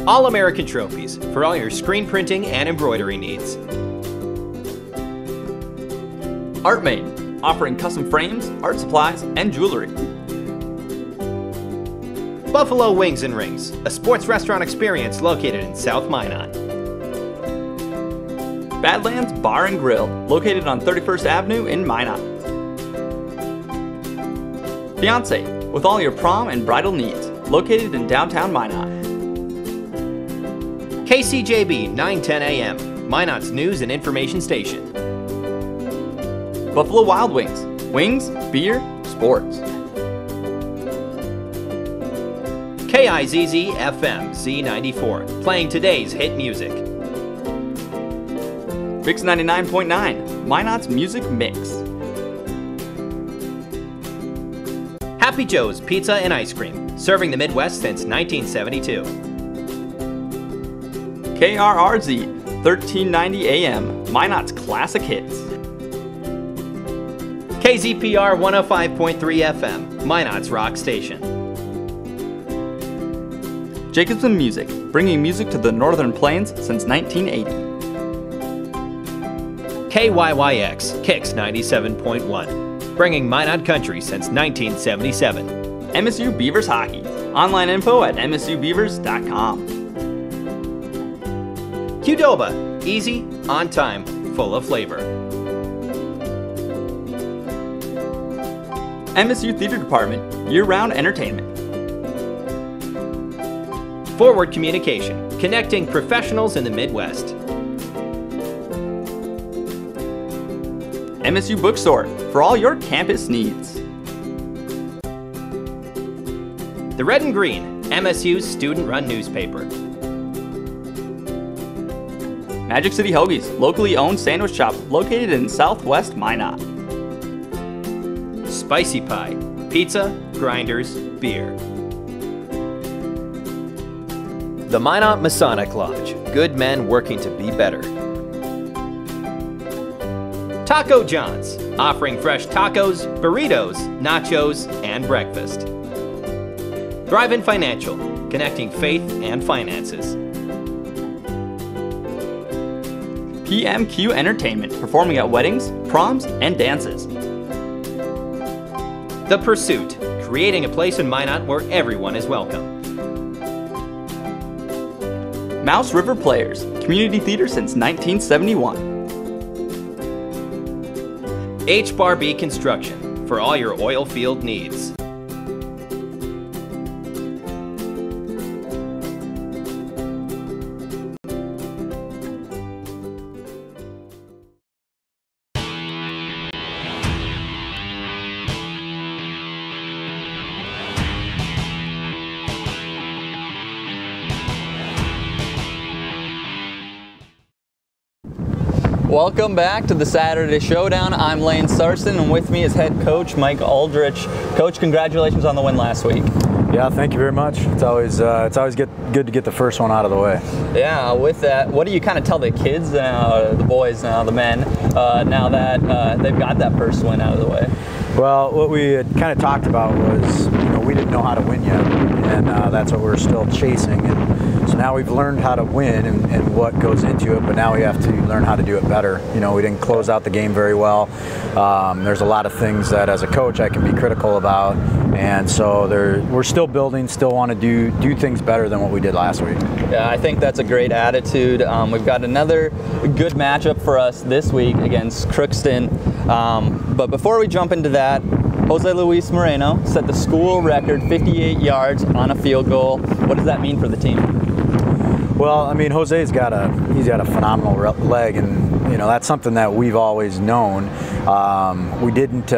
All-American Trophies for all your screen printing and embroidery needs. ArtMade, offering custom frames, art supplies, and jewelry. Buffalo Wings and Rings, a sports restaurant experience located in South Minot. Badlands Bar and Grill, located on 31st Avenue in Minot. Fiancee, with all your prom and bridal needs, located in downtown Minot. KCJB 910 AM, Minot's news and information station. Buffalo Wild Wings, wings, beer, sports. KIZZ FM Z94, playing today's hit music. Mix 99.9, Minot's music mix. Happy Joe's Pizza and Ice Cream, serving the Midwest since 1972. KRRZ, 1390 AM, Minot's classic hits. KZPR 105.3 FM, Minot's rock station. ACOBSEN Music, bringing music to the Northern Plains since 1980. KYYX, Kicks 97.1, bringing Minot country since 1977. MSU Beavers Hockey, online info at msubeavers.com. QDOBA, easy, on time, full of flavor. MSU Theater Department, year-round entertainment. Forward Communication, connecting professionals in the Midwest. MSU Bookstore, for all your campus needs. The Red and Green, MSU's student-run newspaper. Magic City Hoagies, locally owned sandwich shop located in Southwest Minot. Spicy Pie, pizza, grinders, beer. The Minot Masonic Lodge, good men working to be better. Taco John's, offering fresh tacos, burritos, nachos, and breakfast. Thrive-In Financial, connecting faith and finances. PMQ Entertainment, performing at weddings, proms, and dances. The Pursuit, creating a place in Minot where everyone is welcome. Mouse River Players, community theater since 1971. H-Bar-B Construction, for all your oil field needs. Welcome back to the Saturday Showdown. I'm Lane Sarson, and with me is head coach Mike Aldrich. Coach, congratulations on the win last week. Yeah, thank you very much. It's always good to get the first one out of the way. Yeah, with that, what do you kind of tell the kids now, the boys now, the men, now that they've got that first win out of the way? Well, what we had kind of talked about was, we didn't know how to win yet, and that's what we're still chasing. And so now we've learned how to win and what goes into it, but now we have to learn how to do it better. We didn't close out the game very well. There's a lot of things that as a coach I can be critical about, and so we're still building, still want to do things better than what we did last week. Yeah, I think that's a great attitude. We've got another good matchup for us this week against Crookston. But before we jump into that, Jose Luis Moreno set the school record 58 yards on a field goal. What does that mean for the team? Well, I mean, Jose's got a phenomenal leg, and that's something that we've always known. We didn't.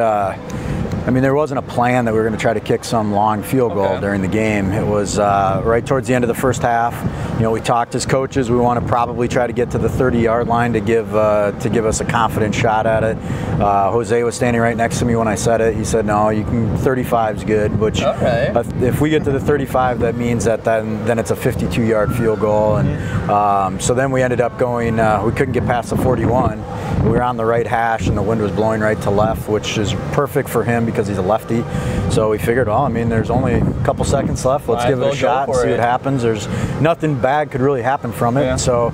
There wasn't a plan that we were going to try to kick some long field goal during the game. It was right towards the end of the first half. We talked as coaches. We want to probably try to get to the 30-yard line to give us a confident shot at it. Jose was standing right next to me when I said it. He said, "No, 35's good." Which, if we get to the 35, that means that then it's a 52-yard field goal. And so then we ended up going. We couldn't get past the 41. we were on the right hash and the wind was blowing right to left, which is perfect for him because he's a lefty. So we figured, well, I mean, there's only a couple seconds left. Let's give it a shot and see what happens. There's nothing bad could really happen from it. Yeah. So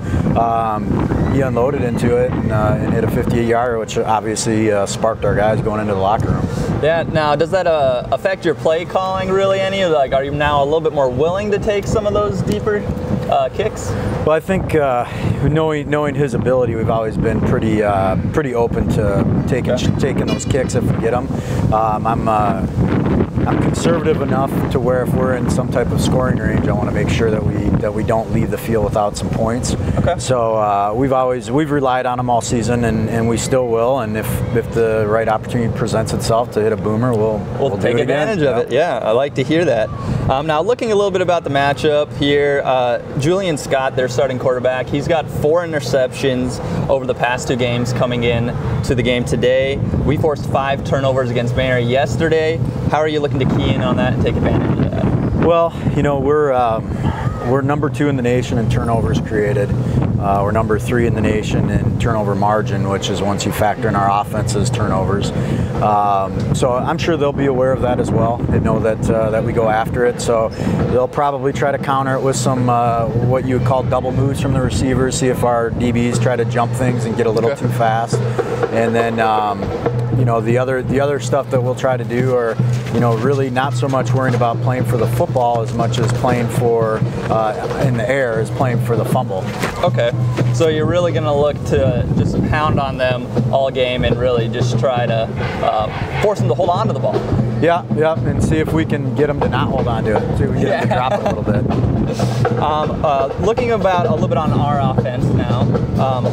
he unloaded into it and hit a 58-yarder, which obviously sparked our guys going into the locker room. Yeah. Now, does that affect your play calling really any? Like, are you now a little bit more willing to take some of those deeper kicks? Well, I think knowing his ability, we've always been pretty open to taking those kicks if we get them. I'm conservative enough to where if we're in some type of scoring range, I want to make sure that we don't leave the field without some points. Okay. So we've relied on them all season, and we still will. And if the right opportunity presents itself to hit a boomer, we'll take advantage of it. Yeah, I like to hear that. Now, looking a little bit about the matchup here, Julian Scott, their starting quarterback, he's got 4 interceptions over the past 2 games coming in to the game today. We forced 5 turnovers against Mary yesterday. How are you looking to key in on that and take advantage of that? Well, you know, we're number 2 in the nation in turnovers created. We're number 3 in the nation in turnover margin, which is once you factor in our offense's turnovers. So I'm sure they'll be aware of that as well. They know that we go after it. So they'll probably try to counter it with some what you would call double moves from the receivers, see if our DBs try to jump things and get a little too fast. And then you know, the other stuff that we'll try to do are, you know, really not so much worrying about playing for the football as much as playing for in the air is playing for the fumble. Okay, so you're really going to look to just pound on them all game and really just try to force them to hold on to the ball. Yeah, and see if we can get them to not hold on to it. See if we can get them to drop it a little bit. Looking about a little bit on our offense now.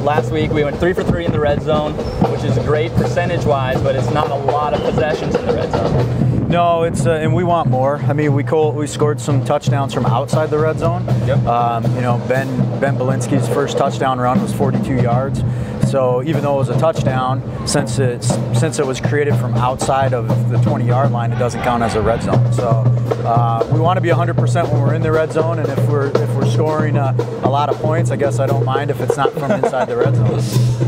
Last week we went 3 for 3 in the red zone, which is great percentage-wise, but it's not a lot of possessions in the red zone. No, it's and we want more. I mean, we scored some touchdowns from outside the red zone. Yep. You know, Ben Belinsky's first touchdown run was 42 yards. So even though it was a touchdown, since it was created from outside of the 20-yard line, it doesn't count as a red zone. So we want to be 100% when we're in the red zone, and if we're scoring a lot of points, I guess I don't mind if it's not from inside the red zone.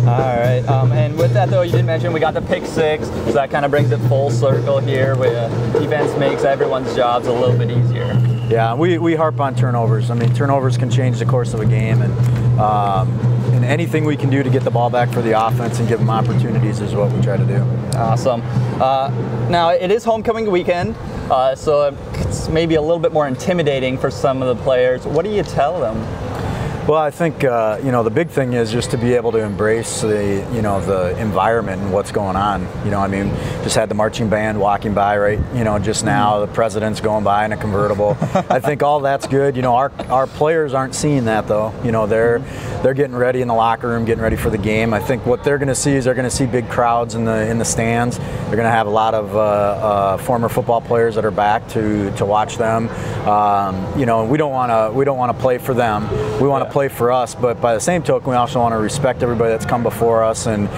All right. And with that though, you did mention we got the pick 6, so that kind of brings it full circle here. Where defense makes everyone's jobs a little bit easier. Yeah, we harp on turnovers. I mean, turnovers can change the course of a game, and anything we can do to get the ball back for the offense and give them opportunities is what we try to do. Awesome. Now, it is homecoming weekend, so it's maybe a little bit more intimidating for some of the players. What do you tell them? Well, I think you know, the big thing is just to be able to embrace the environment and what's going on. You know, I mean, just had the marching band walking by right, you know, just now. The president's going by in a convertible. I think all that's good. You know, our players aren't seeing that though. You know, they're getting ready in the locker room, getting ready for the game. I think what they're going to see is they're going to see big crowds in the stands. They're going to have a lot of former football players that are back to watch them. You know, we don't want to play for them. We want to play for us, but by the same token, we also want to respect everybody that's come before us and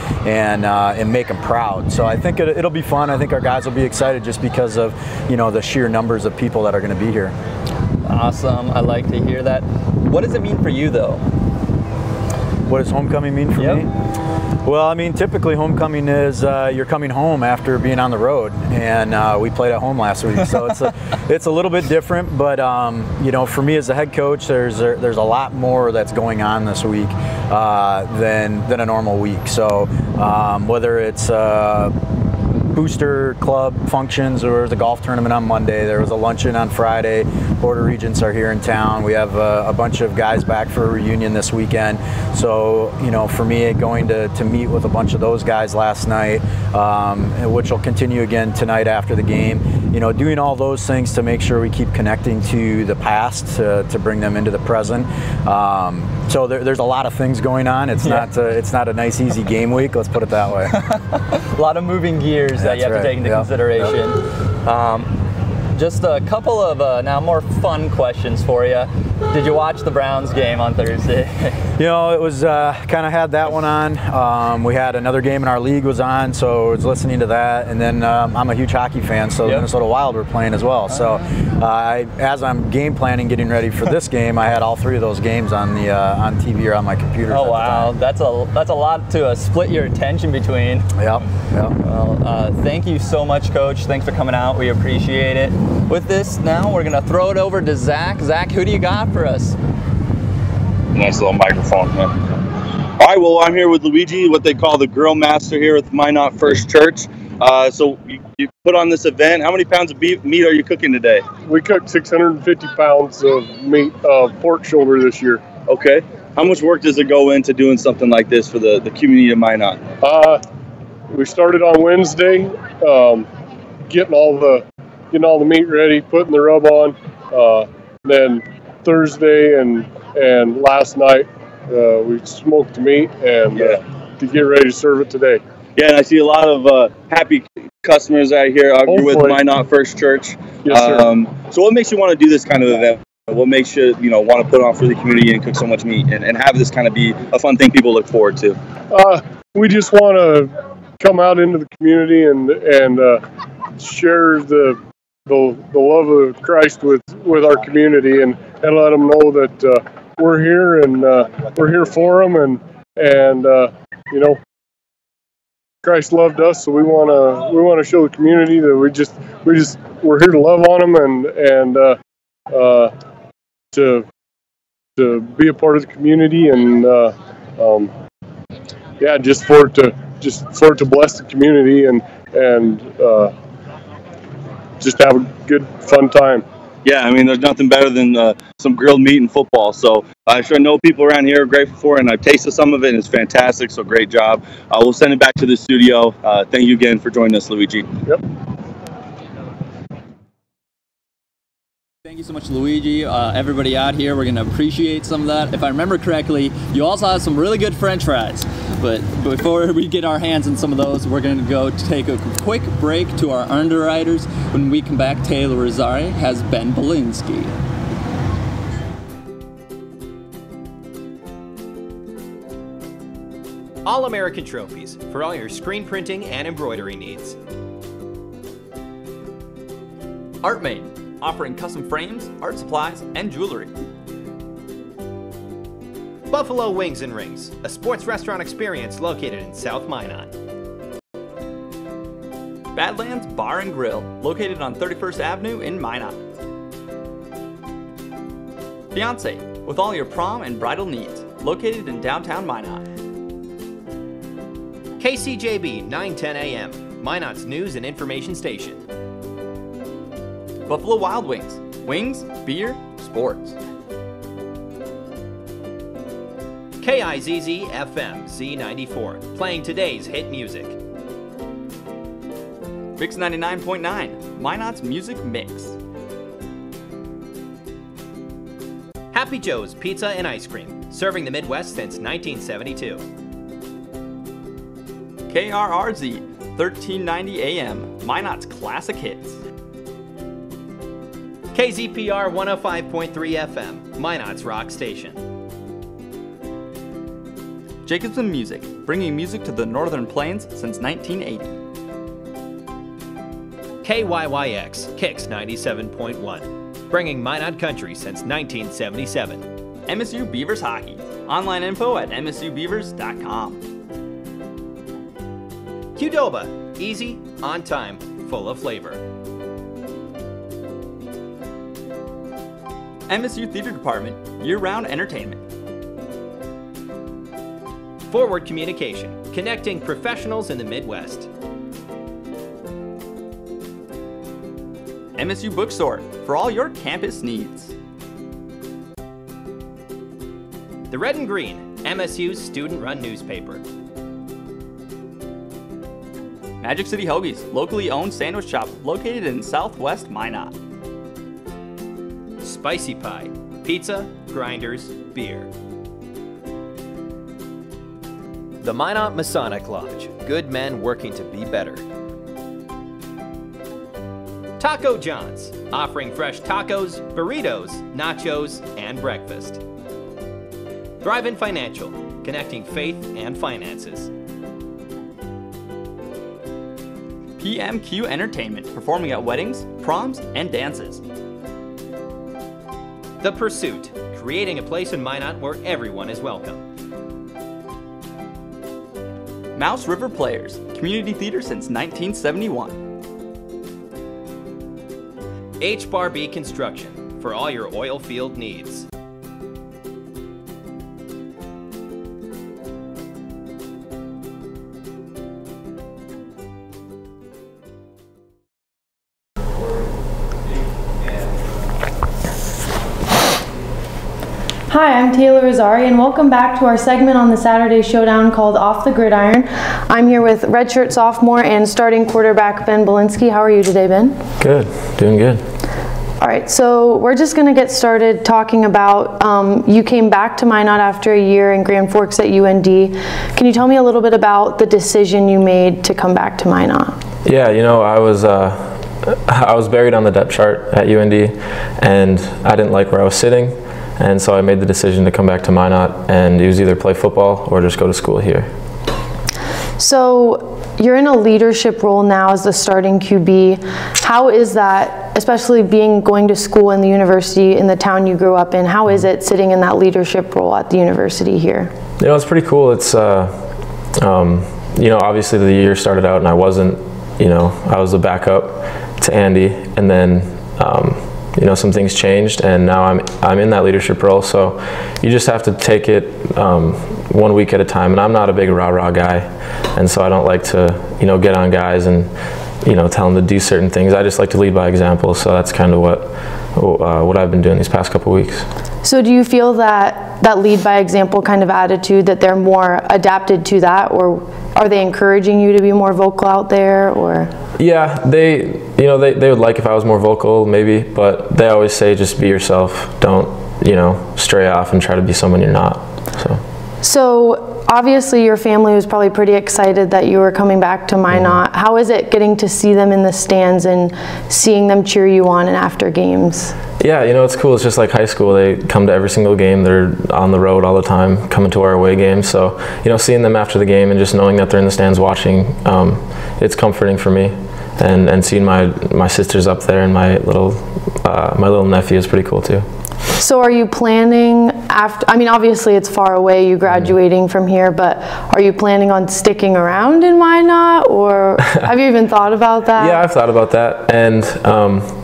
make them proud. So I think it'll be fun. I think our guys will be excited just because of, you know, the sheer numbers of people that are going to be here. Awesome. I like to hear that. What does it mean for you though? What does homecoming mean for me? Well, I mean, typically homecoming is you're coming home after being on the road, and we played at home last week, so it's a little bit different. But you know, for me as a head coach, there's a lot more that's going on this week than a normal week. So whether it's booster club functions, or the golf tournament on Monday, there was a luncheon on Friday, Board of Regents are here in town, we have a bunch of guys back for a reunion this weekend. So, you know, for me, going to meet with a bunch of those guys last night, which will continue again tonight after the game, you know, doing all those things to make sure we keep connecting to the past to bring them into the present. So there's a lot of things going on. It's not a nice easy game week, let's put it that way. A lot of moving gears that you have to take into consideration. Just a couple of now more fun questions for you. Did you watch the Browns game on Thursday? You know, it was kind of had that one on. We had another game in our league was on, so I was listening to that. And then I'm a huge hockey fan, so the Minnesota Wild were playing as well. So as I'm game planning, getting ready for this game, I had all three of those games on the on TV or on my computer. Oh wow, that's a lot to split your attention between. Yep. Well, thank you so much, Coach. Thanks for coming out. We appreciate it. With this, now we're gonna throw it over to Zach. Zach, who do you got for us? Nice little microphone. All right, well, I'm here with Luigi, what they call the Grill Master here at the Minot First Church. So you put on this event. How many pounds of meat are you cooking today? We cooked 650 pounds of meat, pork shoulder this year. Okay. How much work does it go into doing something like this for the community of Minot? We started on Wednesday, getting all the meat ready, putting the rub on. Then Thursday and last night we smoked the meat and to get ready to serve it today. Yeah, and I see a lot of happy customers out here. You're with Minot First Church. Yes, sir. So what makes you want to do this kind of event? What makes you, want to put on for the community and cook so much meat and have this kind of be a fun thing people look forward to? We just want to come out into the community and share the love of Christ with our community and let them know that we're here and we're here for them and Christ loved us, so we want to show the community that we're here to love on them and to be a part of the community and just for it to bless the community and just have a good fun time. Yeah, I mean, there's nothing better than some grilled meat and football. So I sure know people around here are grateful for it, and I've tasted some of it, and it's fantastic. So great job. We'll send it back to the studio. Thank you again for joining us, Luigi. Yep. Thank you so much, Luigi. Everybody out here, we're going to appreciate some of that. If I remember correctly, you also have some really good French fries. But before we get our hands on some of those, we're going to go take a quick break to our underwriters. When we come back, Taylor Rosari has Ben Belinsky. All-American Trophies for all your screen printing and embroidery needs. ArtMade, offering custom frames, art supplies, and jewelry. Buffalo Wings and Rings, a sports restaurant experience located in South Minot. Badlands Bar and Grill, located on 31st Avenue in Minot. Fiancee, with all your prom and bridal needs, located in downtown Minot. KCJB 910 AM, Minot's news and information station. Buffalo Wild Wings, wings, beer, sports. KIZZ FM Z94, playing today's hit music. Mix 99.9, Minot's music mix. Happy Joe's Pizza and Ice Cream, serving the Midwest since 1972. KRRZ 1390 AM, Minot's classic hits. KZPR 105.3 FM, Minot's rock station. Jacobsen Music, bringing music to the Northern Plains since 1980. KYYX, Kicks 97.1, bringing Minot country since 1977. MSU Beavers Hockey, online info at msubeavers.com. QDOBA, easy, on time, full of flavor. MSU Theater Department, year-round entertainment. Forward Communication, connecting professionals in the Midwest. MSU Bookstore, for all your campus needs. The Red and Green, MSU's student-run newspaper. Magic City Hoagies, locally owned sandwich shop located in Southwest Minot. Spicy Pie, pizza, grinders, beer. The Minot Masonic Lodge, good men working to be better. Taco John's, offering fresh tacos, burritos, nachos, and breakfast. Thrive-In Financial, connecting faith and finances. PMQ Entertainment, performing at weddings, proms, and dances. The Pursuit, creating a place in Minot where everyone is welcome. Mouse River Players, community theater since 1971. H-Bar-B Construction, for all your oil field needs. Hi, I'm Taylor Azari, and welcome back to our segment on the Saturday Showdown called Off the Gridiron. I'm here with redshirt sophomore and starting quarterback Ben Belinsky. How are you today, Ben? Good, doing good. All right, so we're just going to get started talking about you came back to Minot after a year in Grand Forks at UND. Can you tell me a little bit about the decision you made to come back to Minot? Yeah, you know, I was buried on the depth chart at UND, and I didn't like where I was sitting. And so I made the decision to come back to Minot, and it was either play football or just go to school here. So you're in a leadership role now as the starting QB. How is that, especially going to school in the university in the town you grew up in? How is it sitting in that leadership role at the university here? You know, it's pretty cool. It's, you know, obviously the year started out and I wasn't, you know, I was the backup to Andy, and then you know, some things changed, and now I'm in that leadership role. So you just have to take it 1 week at a time. And I'm not a big rah-rah guy, and so I don't like to, you know, get on guys and, you know, tell them to do certain things. I just like to lead by example. So that's kind of what I've been doing these past couple weeks. So do you feel that lead by example kind of attitude, that they're more adapted to that, or are they encouraging you to be more vocal out there, or? Yeah, they would like if I was more vocal, maybe, but they always say just be yourself. Don't, you know, stray off and try to be someone you're not. So obviously your family was probably pretty excited that you were coming back to Minot. Mm-hmm. How is it getting to see them in the stands and seeing them cheer you on and after games? Yeah, you know, it's cool. It's just like high school. They come to every single game. They're on the road all the time, coming to our away games. So, you know, seeing them after the game and just knowing that they're in the stands watching, it's comforting for me. And seeing my sisters up there and my little nephew is pretty cool too. So are you planning after, I mean, obviously it's far away, you graduating from here, but are you planning on sticking around in Minot, or have you even thought about that? Yeah, I've thought about that, and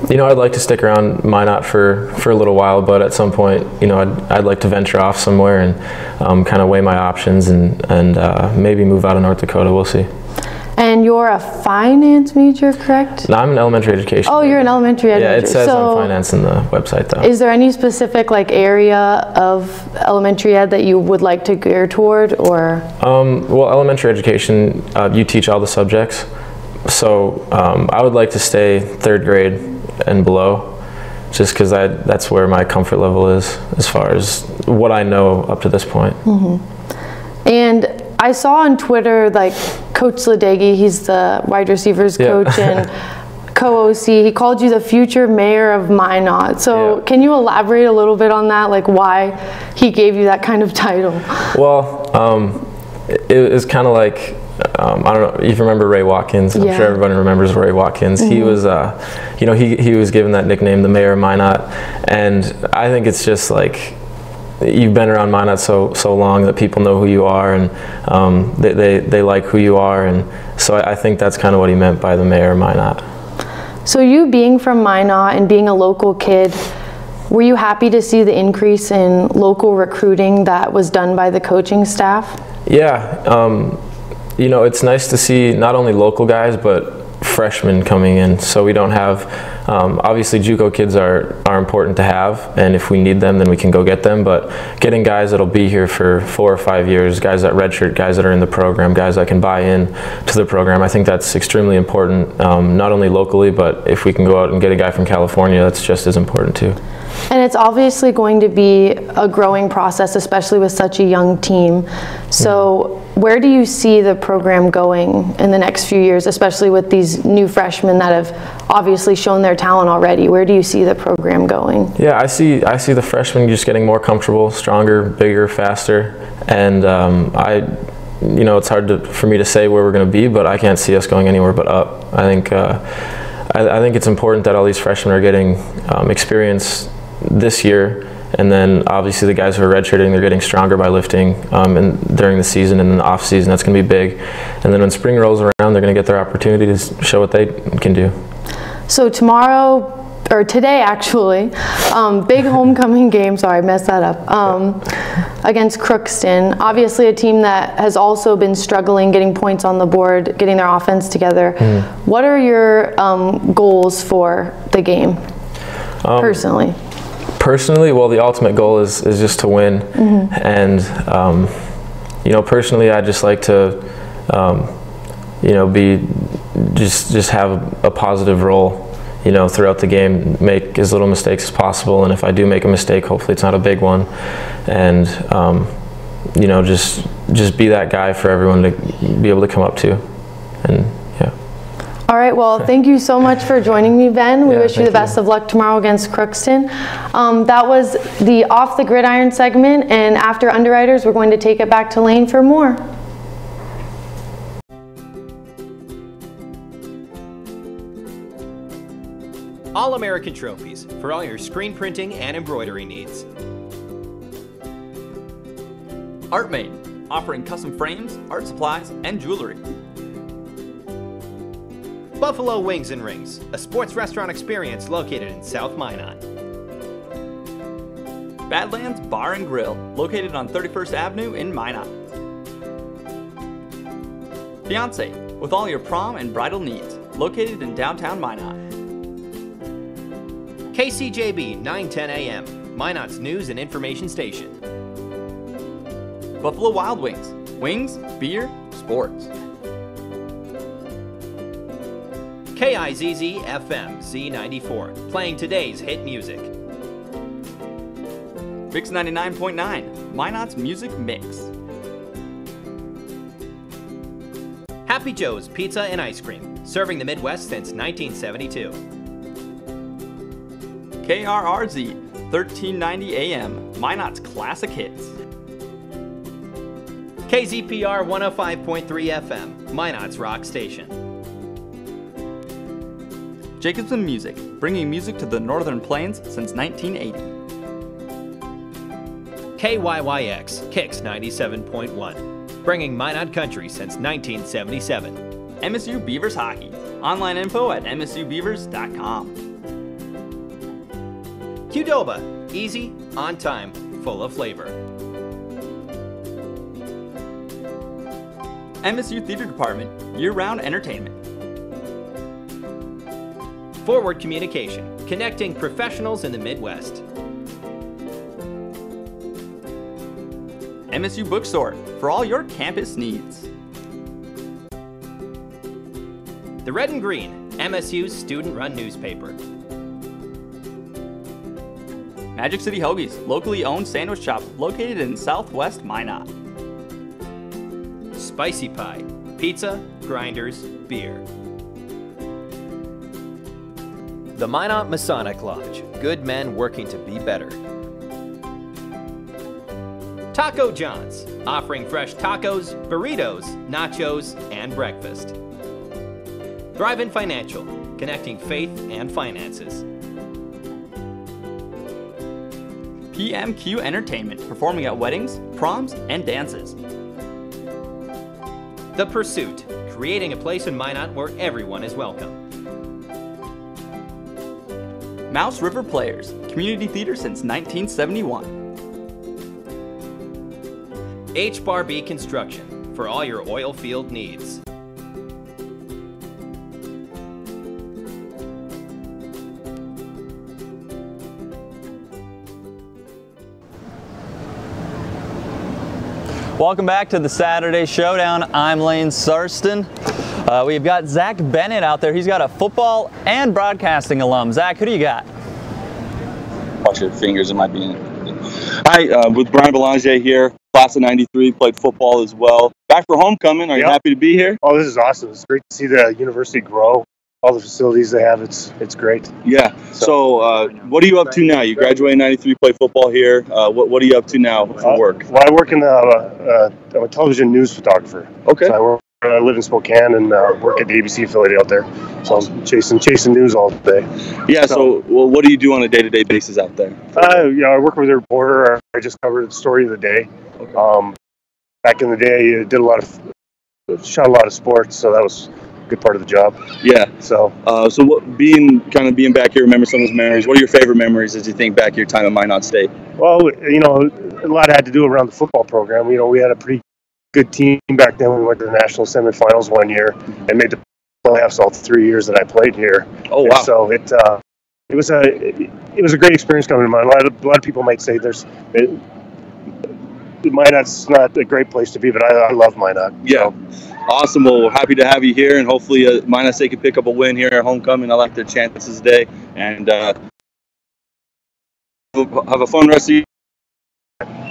you know, I'd like to stick around Minot for a little while, but at some point, you know, I'd like to venture off somewhere and kind of weigh my options and maybe move out of North Dakota. We'll see. And you're a finance major, correct? No, I'm an elementary education. Oh, you're an elementary ed major. Yeah, it says on finance in the website though. Is there any specific like area of elementary ed that you would like to gear toward, or? Well, elementary education, you teach all the subjects. So I would like to stay 3rd grade and below, just because that's where my comfort level is as far as what I know up to this point. Mm-hmm. And I saw on Twitter, like, Coach Ledegi, he's the wide receivers coach and co-OC, he called you the future mayor of Minot. So can you elaborate a little bit on that, like why he gave you that kind of title? Well, it was kind of like, I don't know if you remember Ray Watkins. I'm sure everybody remembers Ray Watkins. Mm-hmm. He was, you know, he was given that nickname, the mayor of Minot. And I think it's just like, you've been around Minot so long that people know who you are, and they like who you are, and so I think that's kind of what he meant by the mayor of Minot. So you being from Minot and being a local kid, were you happy to see the increase in local recruiting that was done by the coaching staff? Yeah, you know, it's nice to see not only local guys but freshmen coming in, so we don't have, obviously JUCO kids are important to have, and if we need them then we can go get them, but getting guys that'll be here for 4 or 5 years, guys that redshirt, guys that are in the program, guys that can buy in to the program, I think that's extremely important, not only locally, but if we can go out and get a guy from California, that's just as important too. And it's obviously going to be a growing process, especially with such a young team. So where do you see the program going in the next few years, especially with these new freshmen that have obviously shown their talent already? Where do you see the program going? Yeah, I see the freshmen just getting more comfortable, stronger, bigger, faster, and you know, it's hard for me to say where we're going to be, but I can't see us going anywhere but up. I think it's important that all these freshmen are getting experience this year, and then obviously the guys who are redshirting, they're getting stronger by lifting and during the season and in the off season. That's going to be big. And then when spring rolls around, they're going to get their opportunity to show what they can do. So tomorrow, or today actually, big homecoming game, sorry I messed that up, against Crookston. Obviously a team that has also been struggling getting points on the board, getting their offense together. What are your goals for the game, personally? Personally, well, the ultimate goal is just to win. And you know, personally, I just like to you know, just have a positive role, you know, throughout the game, make as little mistakes as possible, and if I do make a mistake, hopefully it's not a big one, and you know, just be that guy for everyone to be able to come up to. And yeah. All right, well, thank you so much for joining me, Ben. We wish you the best of luck tomorrow against Crookston. That was the Off the Gridiron segment, and after Underwriters, we're going to take it back to Lane for more. All-American Trophies for all your screen printing and embroidery needs. ArtMade, offering custom frames, art supplies, and jewelry. Buffalo Wings and Rings, a sports restaurant experience located in South Minot. Badlands Bar and Grill, located on 31st Avenue in Minot. Fiancee, with all your prom and bridal needs, located in downtown Minot. KCJB 910 AM, Minot's news and information station. Buffalo Wild Wings, wings, beer, sports. KIZZ FM Z94, playing today's hit music. Mix 99.9, Minot's music mix. Happy Joe's Pizza and Ice Cream, serving the Midwest since 1972. KRRZ 1390 AM, Minot's classic hits. KZPR 105.3 FM, Minot's rock station. Jacobsen Music, bringing music to the Northern Plains since 1980. KYYX, Kicks 97.1, bringing Minot country since 1977. MSU Beavers Hockey, online info at msubeavers.com. QDOBA, easy, on time, full of flavor. MSU Theater Department, year-round entertainment. Forward Communication, connecting professionals in the Midwest. MSU Bookstore, for all your campus needs. The Red and Green, MSU's student-run newspaper. Magic City Hoagies, locally owned sandwich shop located in Southwest Minot. Spicy Pie, pizza, grinders, beer. The Minot Masonic Lodge, good men working to be better. Taco John's, offering fresh tacos, burritos, nachos, and breakfast. Drive-In Financial, connecting faith and finances. PMQ Entertainment, performing at weddings, proms, and dances. The Pursuit, creating a place in Minot where everyone is welcome. Mouse River Players, community theater since 1971. H-Bar-B Construction, for all your oil field needs. Welcome back to the Saturday Showdown. I'm Lane Sarston. We've got Zach Bennett out there. He's got a football and broadcasting alum. Zach, who do you got? cross your fingers. It might be. Hi, with Brian Belanger here, class of '93, played football as well. Back for homecoming. Are you happy to be here? Oh, this is awesome. It's great to see the university grow. All the facilities they have, it's great. Yeah. So what are you up to now? You graduated in '93, play football here. What are you up to now for work? Well, I work in I'm a television news photographer. Okay. So I live in Spokane and work at the ABC affiliate out there. So I'm chasing news all day. Yeah. So what do you do on a day-to-day basis out there? I work with a reporter. I just covered the story of the day. Okay. Back in the day, I shot a lot of sports, so that was a good part of the job. Yeah. So being back here, remember some of those memories. What are your favorite memories as you think back your time at Minot State? Well, a lot had to do around the football program. We had a pretty good team back then. We went to the national semifinals one year and made the playoffs all 3 years that I played here. Oh wow! And so it was a great experience coming to Minot. A lot of people might say Minot's not a great place to be, but I love Minot. Yeah. So. Awesome. Well, we're happy to have you here, and hopefully Minot State can pick up a win here at homecoming. I like their chances today, and have a fun rest of your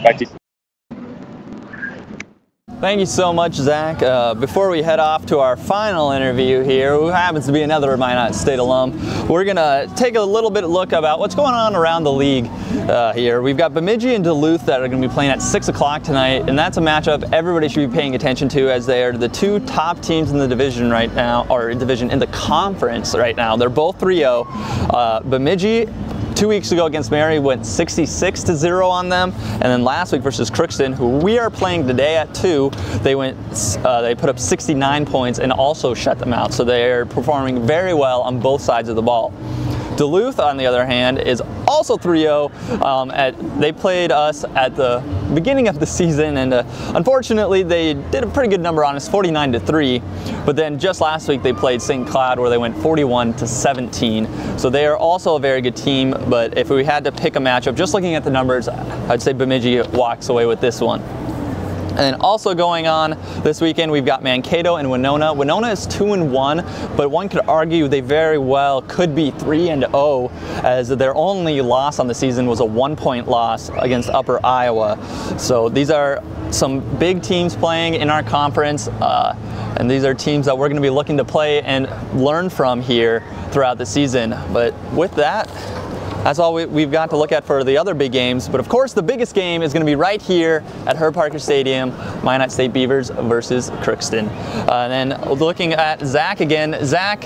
Back to you. Thank you so much, Zach. Before we head off to our final interview here, who happens to be another Minot State alum, we're going to take a little bit of look about what's going on around the league here. We've got Bemidji and Duluth that are going to be playing at 6 o'clock tonight, and that's a matchup everybody should be paying attention to, as they are the two top teams in the division right now, or in the conference right now. They're both 3-0. Bemidji 2 weeks ago against Mary went 66-0 on them, and then last week versus Crookston, who we are playing today at 2, they put up 69 points and also shut them out. So they are performing very well on both sides of the ball. Duluth, on the other hand, is also 3-0. They played us at the beginning of the season, and unfortunately they did a pretty good number on us, 49-3. But then just last week they played St. Cloud, where they went 41-17. So they are also a very good team, but if we had to pick a matchup, just looking at the numbers, I'd say Bemidji walks away with this one. And also going on this weekend, we've got Mankato and Winona. Winona is 2-1, but one could argue they very well could be 3-0, as their only loss on the season was a 1-point loss against Upper Iowa. So these are some big teams playing in our conference, and these are teams that we're going to be looking to play and learn from here throughout the season. But with that, that's all we've got to look at for the other big games. But of course, the biggest game is going to be right here at Herb Parker Stadium, Minot State Beavers versus Crookston. And then looking at Zach again. Zach,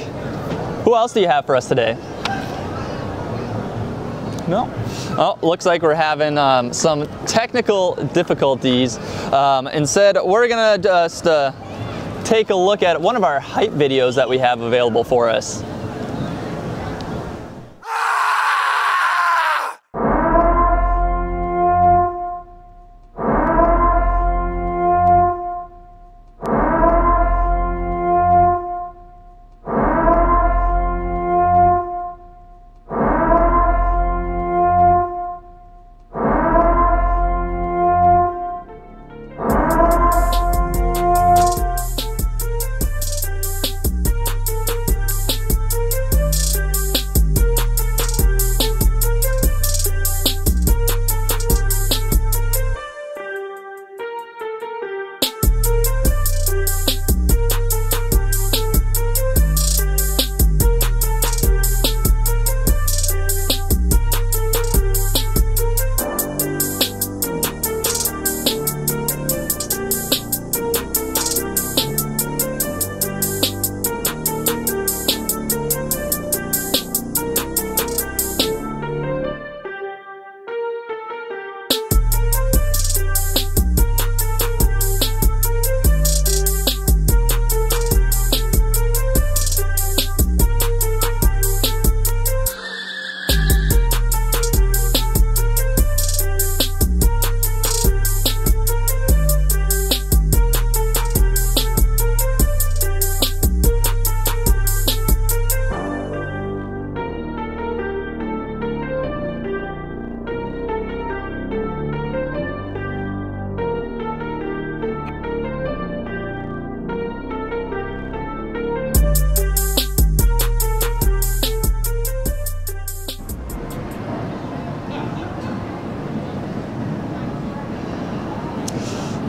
who else do you have for us today? No? Oh, looks like we're having some technical difficulties. Instead, we're going to just take a look at one of our hype videos that we have available for us.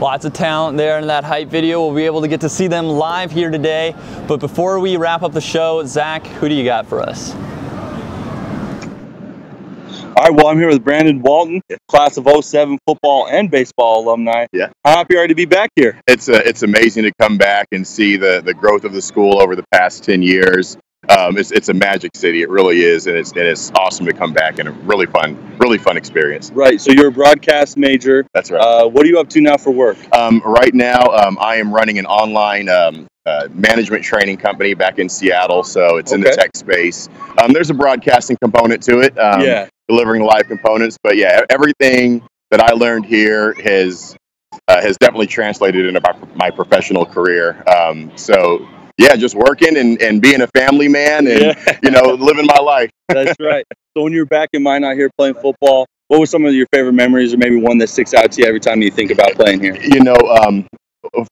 Lots of talent there in that hype video. We'll be able to get to see them live here today. But before we wrap up the show, Zach, who do you got for us? All right, well, I'm here with Brandon Walton, class of 07 football and baseball alumni. Yeah. How happy are you to be back here? It's amazing to come back and see the growth of the school over the past 10 years. It's a magic city. It really is, and it's awesome to come back and a really fun experience. Right. So you're a broadcast major. That's right. What are you up to now for work? Right now, I am running an online management training company back in Seattle, so it's in the tech space. There's a broadcasting component to it. Delivering live components, but yeah, everything that I learned here has definitely translated into my professional career. So yeah, just working and being a family man and living my life. That's right. So when you're back in Minot here playing football, what were some of your favorite memories, or maybe one that sticks out to you every time you think about playing here?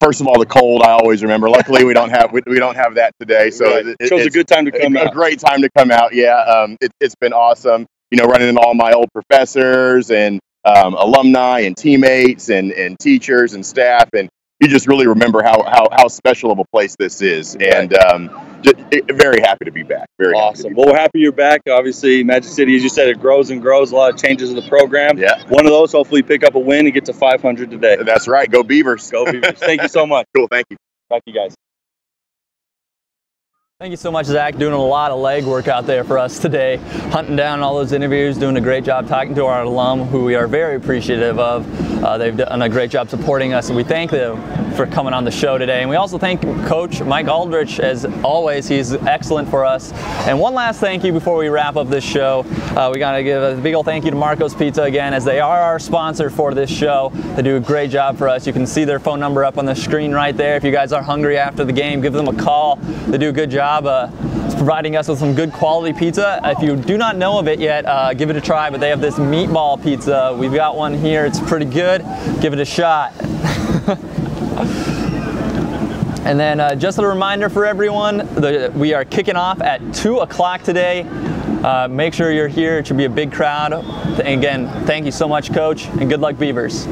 First of all, the cold I always remember. Luckily, we don't have that today, so it's a good time to come out. A great time to come out. Yeah, it's been awesome. Running into all my old professors and alumni and teammates and teachers and staff, and you just really remember how special of a place this is. And just very happy to be back. Very awesome. Well, we're happy you're back. Obviously, Magic City, as you said, it grows and grows. A lot of changes in the program. Yeah. One of those, hopefully, pick up a win and get to 500 today. That's right. Go Beavers. Go Beavers. Thank you so much. Cool. Thank you. Thank you, guys. Thank you so much, Zach, doing a lot of legwork out there for us today, hunting down all those interviews, doing a great job talking to our alum, who we are very appreciative of. They've done a great job supporting us, and we thank them for coming on the show today. And we also thank Coach Mike Aldrich, as always. He's excellent for us. And one last thank you before we wrap up this show. We got to give a big old thank you to Marco's Pizza again, as they are our sponsor for this show. They do a great job for us. You can see their phone number up on the screen right there. If you guys are hungry after the game, give them a call. They do a good job providing us with some good quality pizza. If you do not know of it yet, give it a try, but they have this meatball pizza. We've got one here. It's pretty good. Give it a shot. And then just a reminder for everyone, we are kicking off at 2 o'clock today. Make sure you're here. It should be a big crowd. Again, thank you so much, Coach, and good luck, Beavers.